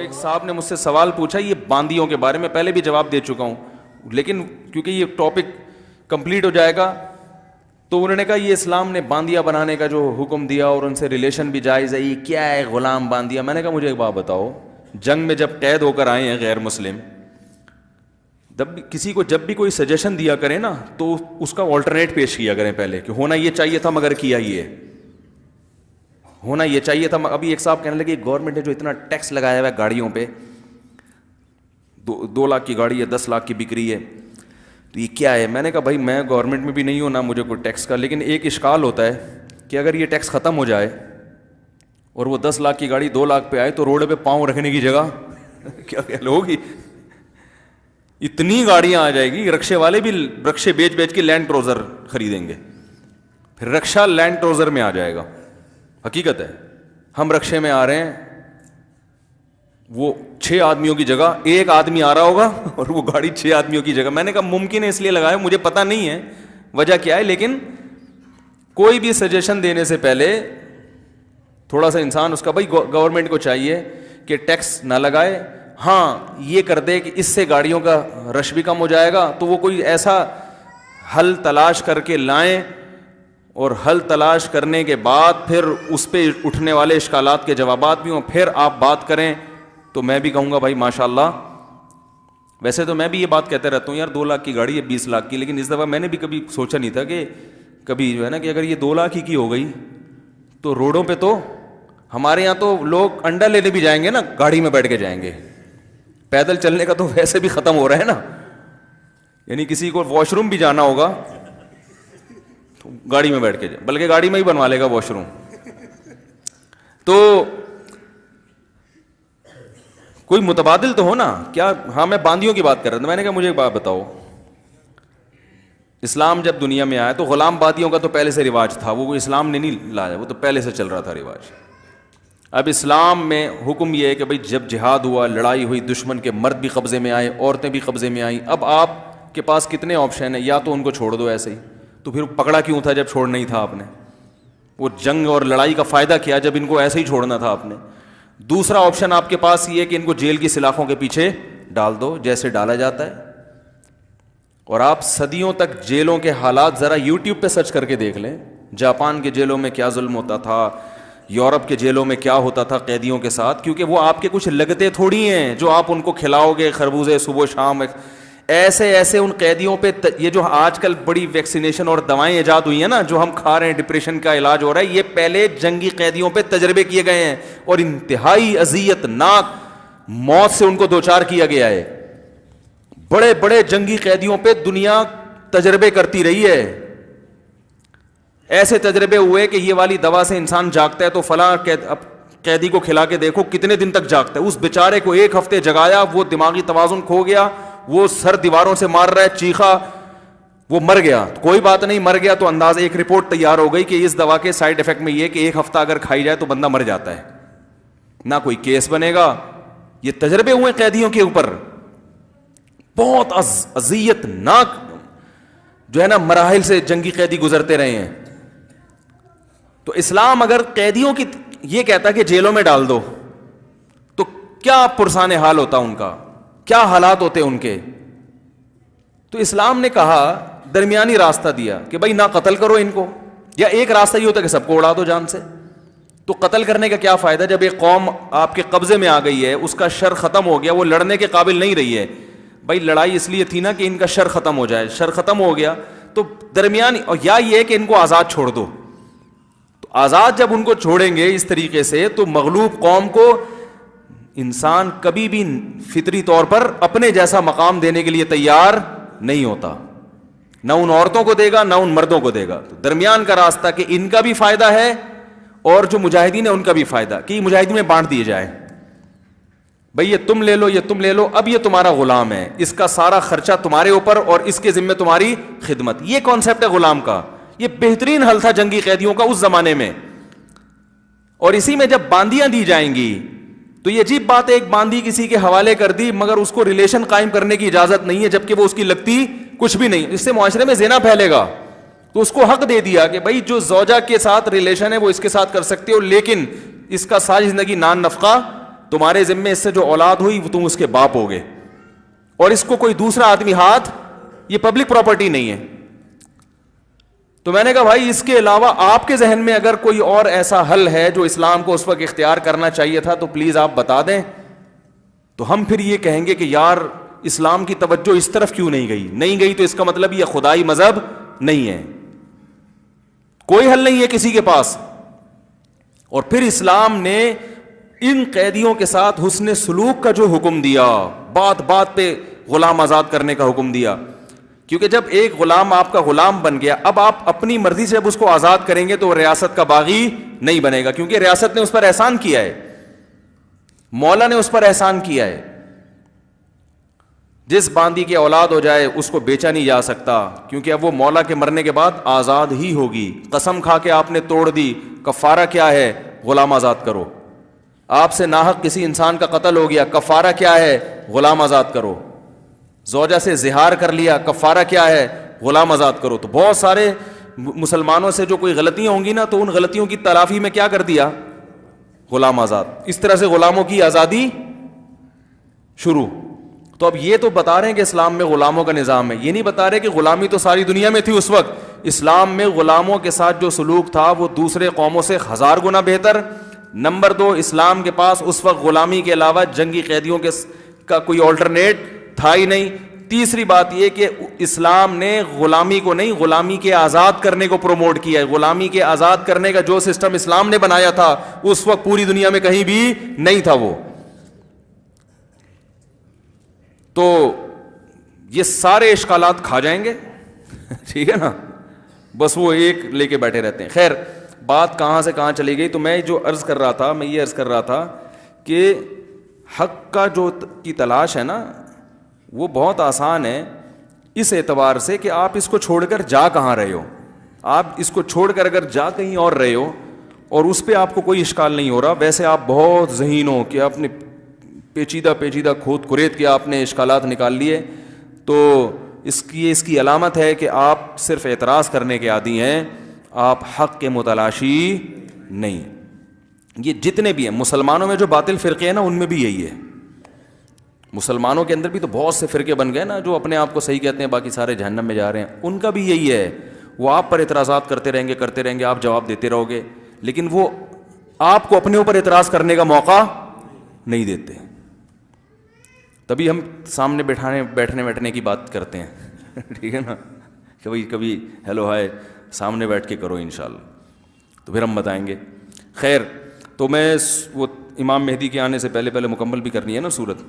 ایک صاحب نے مجھ سے سوال پوچھا یہ باندیوں کے بارے میں، پہلے بھی جواب دے چکا ہوں، لیکن کیونکہ یہ ٹاپک کمپلیٹ ہو جائے گا تو انہوں نے کہا یہ اسلام نے باندیا بنانے کا جو حکم دیا اور ان سے ریلیشن بھی جائز ہے، یہ کیا ہے غلام باندیا؟ میں نے کہا مجھے ایک بات بتاؤ، جنگ میں جب قید ہو کر آئے ہیں غیر مسلم، کسی کو جب بھی کوئی سجیشن دیا کریں نا تو اس کا آلٹرنیٹ پیش کیا کریں پہلے، کہ ہونا یہ چاہیے تھا مگر کیا یہ ہونا یہ چاہیے تھا۔ ابھی ایک صاحب کہنے لگے گورنمنٹ نے جو اتنا ٹیکس لگایا ہوا ہے گاڑیوں پہ، 2 لاکھ کی گاڑی ہے 10 لاکھ کی بک رہی ہے، تو یہ کیا ہے؟ میں نے کہا بھائی میں گورنمنٹ میں بھی نہیں ہوں نہ مجھے کوئی ٹیکس کا، لیکن ایک اشکال ہوتا ہے کہ اگر یہ ٹیکس ختم ہو جائے اور وہ 10 لاکھ کی گاڑی 2 لاکھ پہ آئے تو روڈ پہ پاؤں رکھنے کی جگہ کیا کہہ ہوگی؟ اتنی گاڑیاں آ جائے گی، رکشے والے بھی رکشے بیچ کے لینڈ کروزر خریدیں گے، پھر رکشہ لینڈ کروزر میں آ جائے گا۔ حقیقت ہے، ہم رکشے میں آ رہے ہیں، وہ 6 آدمیوں کی جگہ 1 آدمی آ رہا ہوگا اور وہ گاڑی 6 آدمیوں کی جگہ۔ میں نے کہا ممکن ہے اس لیے لگایا، مجھے پتہ نہیں ہے وجہ کیا ہے، لیکن کوئی بھی سجیشن دینے سے پہلے تھوڑا سا انسان اس کا، بھائی گورنمنٹ کو چاہیے کہ ٹیکس نہ لگائے، ہاں یہ کر دے کہ اس سے گاڑیوں کا رش بھی کم ہو جائے گا، تو وہ کوئی ایسا حل تلاش کر کے لائیں، اور حل تلاش کرنے کے بعد پھر اس پہ اٹھنے والے اشکالات کے جوابات بھی ہوں، پھر آپ بات کریں، تو میں بھی کہوں گا بھائی ماشاءاللہ۔ ویسے تو میں بھی یہ بات کہتے رہتا ہوں یار 2 لاکھ کی گاڑی ہے 20 لاکھ کی، لیکن اس دفعہ میں نے بھی کبھی سوچا نہیں تھا کہ کبھی جو ہے نا کہ اگر یہ 2 لاکھ ہی کی ہو گئی تو روڈوں پہ تو ہمارے یہاں تو لوگ انڈا لینے بھی جائیں گے نا، گاڑی میں بیٹھ کے جائیں گے، پیدل چلنے کا تو ویسے بھی ختم ہو رہا ہے نا، یعنی کسی کو واش روم بھی جانا ہوگا تو گاڑی میں بیٹھ کے جائے، بلکہ گاڑی میں ہی بنوا لے گا واش روم۔ تو کوئی متبادل تو ہو نا کیا؟ ہاں میں باندیوں کی بات کر رہا تھا، میں نے کہا مجھے ایک بات بتاؤ، اسلام جب دنیا میں آیا تو غلام بادیوں کا تو پہلے سے رواج تھا، وہ کوئی اسلام نے نہیں لایا، وہ تو پہلے سے چل رہا تھا رواج۔ اب اسلام میں حکم یہ ہے کہ بھائی جب جہاد ہوا، لڑائی ہوئی، دشمن کے مرد بھی قبضے میں آئے، عورتیں بھی قبضے میں آئیں، اب آپ کے پاس کتنے آپشن ہیں، یا تو ان کو چھوڑ دو ایسے ہی، تو پھر پکڑا کیوں تھا جب چھوڑ نہیں تھا آپ نے؟ وہ جنگ اور لڑائی کا فائدہ کیا جب ان کو ایسے ہی چھوڑنا تھا آپ نے؟ دوسرا آپشن آپ کے پاس یہ ہے کہ ان کو جیل کی سلاخوں کے پیچھے ڈال دو، جیسے ڈالا جاتا ہے۔ اور آپ صدیوں تک جیلوں کے حالات ذرا یوٹیوب پہ سرچ کر کے دیکھ لیں، جاپان کے جیلوں میں کیا ظلم ہوتا تھا، یورپ کے جیلوں میں کیا ہوتا تھا قیدیوں کے ساتھ، کیونکہ وہ آپ کے کچھ لگتے تھوڑی ہیں جو آپ ان کو کھلاؤ گے خربوزے صبح و شام، ایسے ان قیدیوں پہ یہ جو آج کل بڑی ویکسینیشن اور دوائیں ایجاد ہوئی ہیں نا، جو ہم کھا رہے ہیں، ڈپریشن کا علاج ہو رہا ہے، یہ پہلے جنگی قیدیوں پہ تجربے کیے گئے ہیں اور انتہائی اذیت ناک موت سے ان کو دوچار کیا گیا ہے۔ بڑے بڑے جنگی قیدیوں پہ دنیا تجربے کرتی رہی ہے، ایسے تجربے ہوئے کہ یہ والی دوا سے انسان جاگتا ہے تو فلاں قیدی کو کھلا کے دیکھو کتنے دن تک جاگتا ہے۔ اس بیچارے کو 1 ہفتے جگایا، وہ دماغی توازن کھو گیا، وہ سر دیواروں سے مار رہا ہے، چیخا، وہ مر گیا۔ کوئی بات نہیں، مر گیا تو انداز ایک رپورٹ تیار ہو گئی کہ اس دوا کے سائیڈ افیکٹ میں یہ کہ 1 ہفتہ اگر کھائی جائے تو بندہ مر جاتا ہے، نہ کوئی کیس بنے گا۔ یہ تجربے ہوئے قیدیوں کے اوپر، بہت اذیت ناک جو ہے نا مراحل سے جنگی قیدی گزرتے رہے ہیں۔ تو اسلام اگر قیدیوں کی یہ کہتا کہ جیلوں میں ڈال دو تو کیا پرسان حال ہوتا ان کا، کیا حالات ہوتے ان کے؟ تو اسلام نے کہا درمیانی راستہ دیا کہ بھائی نہ قتل کرو ان کو، یا ایک راستہ یہ ہوتا کہ سب کو اڑا دو جان سے۔ تو قتل کرنے کا کیا فائدہ جب ایک قوم آپ کے قبضے میں آ گئی ہے، اس کا شر ختم ہو گیا، وہ لڑنے کے قابل نہیں رہی ہے۔ بھائی لڑائی اس لیے تھی نا کہ ان کا شر ختم ہو جائے، شر ختم ہو گیا تو درمیانی، اور یا یہ کہ ان کو آزاد چھوڑ دو۔ تو آزاد جب ان کو چھوڑیں گے اس طریقے سے تو مغلوب قوم کو انسان کبھی بھی فطری طور پر اپنے جیسا مقام دینے کے لیے تیار نہیں ہوتا، نہ ان عورتوں کو دے گا نہ ان مردوں کو دے گا۔ تو درمیان کا راستہ کہ ان کا بھی فائدہ ہے اور جو مجاہدین ہیں ان کا بھی فائدہ، کہ مجاہدین میں بانٹ دیے جائے، بھئی یہ تم لے لو، یہ تم لے لو، اب یہ تمہارا غلام ہے، اس کا سارا خرچہ تمہارے اوپر اور اس کے ذمہ تمہاری خدمت۔ یہ کانسیپٹ ہے غلام کا، یہ بہترین حل تھا جنگی قیدیوں کا اس زمانے میں۔ اور اسی میں جب باندیاں دی جائیں گی تو یہ عجیب بات ہے، ایک باندی کسی کے حوالے کر دی مگر اس کو ریلیشن قائم کرنے کی اجازت نہیں ہے، جبکہ وہ اس کی لگتی کچھ بھی نہیں، اس سے معاشرے میں زنا پھیلے گا۔ تو اس کو حق دے دیا کہ بھائی جو زوجہ کے ساتھ ریلیشن ہے وہ اس کے ساتھ کر سکتے ہو، لیکن اس کا ساری زندگی نان نفقہ تمہارے ذمے اس سے جو اولاد ہوئی وہ تم اس کے باپ ہوگے, اور اس کو کوئی دوسرا آدمی ہاتھ, یہ پبلک پراپرٹی نہیں ہے. تو میں نے کہا بھائی اس کے علاوہ آپ کے ذہن میں اگر کوئی اور ایسا حل ہے جو اسلام کو اس وقت اختیار کرنا چاہیے تھا تو پلیز آپ بتا دیں. تو ہم پھر یہ کہیں گے کہ یار اسلام کی توجہ اس طرف کیوں نہیں گئی تو اس کا مطلب یہ خدائی مذہب نہیں ہے, کوئی حل نہیں ہے کسی کے پاس. اور پھر اسلام نے ان قیدیوں کے ساتھ حسن سلوک کا جو حکم دیا, بات بات پہ غلام آزاد کرنے کا حکم دیا, کیونکہ جب ایک غلام آپ کا غلام بن گیا, اب آپ اپنی مرضی سے اب اس کو آزاد کریں گے تو وہ ریاست کا باغی نہیں بنے گا, کیونکہ ریاست نے اس پر احسان کیا ہے, مولا نے اس پر احسان کیا ہے. جس باندی کی اولاد ہو جائے اس کو بیچا نہیں جا سکتا, کیونکہ اب وہ مولا کے مرنے کے بعد آزاد ہی ہوگی. قسم کھا کے آپ نے توڑ دی, کفارہ کیا ہے؟ غلام آزاد کرو. آپ سے ناحق کسی انسان کا قتل ہو گیا, کفارہ کیا ہے؟ غلام آزاد کرو. زوجہ سے زہار کر لیا, کفارہ کیا ہے؟ غلام آزاد کرو. تو بہت سارے مسلمانوں سے جو کوئی غلطیاں ہوں گی نا, تو ان غلطیوں کی تلافی میں کیا کر دیا؟ غلام آزاد. اس طرح سے غلاموں کی آزادی شروع. تو اب یہ تو بتا رہے ہیں کہ اسلام میں غلاموں کا نظام ہے, یہ نہیں بتا رہے کہ غلامی تو ساری دنیا میں تھی اس وقت. اسلام میں غلاموں کے ساتھ جو سلوک تھا وہ دوسرے قوموں سے 1000 گنا بہتر. نمبر 2, اسلام کے پاس اس وقت غلامی کے علاوہ جنگی قیدیوں کا کوئی آلٹرنیٹ تھا ہی نہیں. تیسری بات یہ کہ اسلام نے غلامی کو نہیں, غلامی کے آزاد کرنے کو پروموٹ کیا ہے. غلامی کے آزاد کرنے کا جو سسٹم اسلام نے بنایا تھا اس وقت پوری دنیا میں کہیں بھی نہیں تھا وہ. تو یہ سارے اشکالات کھا جائیں گے, ٹھیک ہے نا, بس وہ ایک لے کے بیٹھے رہتے ہیں. خیر, بات کہاں سے کہاں چلی گئی. تو میں جو عرض کر رہا تھا, میں یہ عرض کر رہا تھا کہ حق کا جو کی تلاش ہے نا وہ بہت آسان ہے, اس اعتبار سے کہ آپ اس کو چھوڑ کر جا کہاں رہے ہو. آپ اس کو چھوڑ کر اگر جا کہیں اور رہے ہو اور اس پہ آپ کو کوئی اشکال نہیں ہو رہا, ویسے آپ بہت ذہین ہو کہ آپ نے پیچیدہ کھود کرید کے آپ نے اشکالات نکال لیے, تو اس کی علامت ہے کہ آپ صرف اعتراض کرنے کے عادی ہیں, آپ حق کے متلاشی نہیں. یہ جتنے بھی ہیں مسلمانوں میں جو باطل فرقے ہیں نا, ان میں بھی یہی ہے. مسلمانوں کے اندر بھی تو بہت سے فرقے بن گئے نا جو اپنے آپ کو صحیح کہتے ہیں, باقی سارے جہنم میں جا رہے ہیں. ان کا بھی یہی ہے, وہ آپ پر اعتراضات کرتے رہیں گے, آپ جواب دیتے رہو گے, لیکن وہ آپ کو اپنے اوپر اعتراض کرنے کا موقع نہیں دیتے. تبھی ہم سامنے بیٹھنے کی بات کرتے ہیں, ٹھیک ہے نا, کبھی ہیلو ہائے سامنے بیٹھ کے کرو انشاءاللہ, تو پھر ہم بتائیں گے. خیر, تو میں وہ امام مہدی کے آنے سے پہلے مکمل بھی کرنی ہے نا سورت.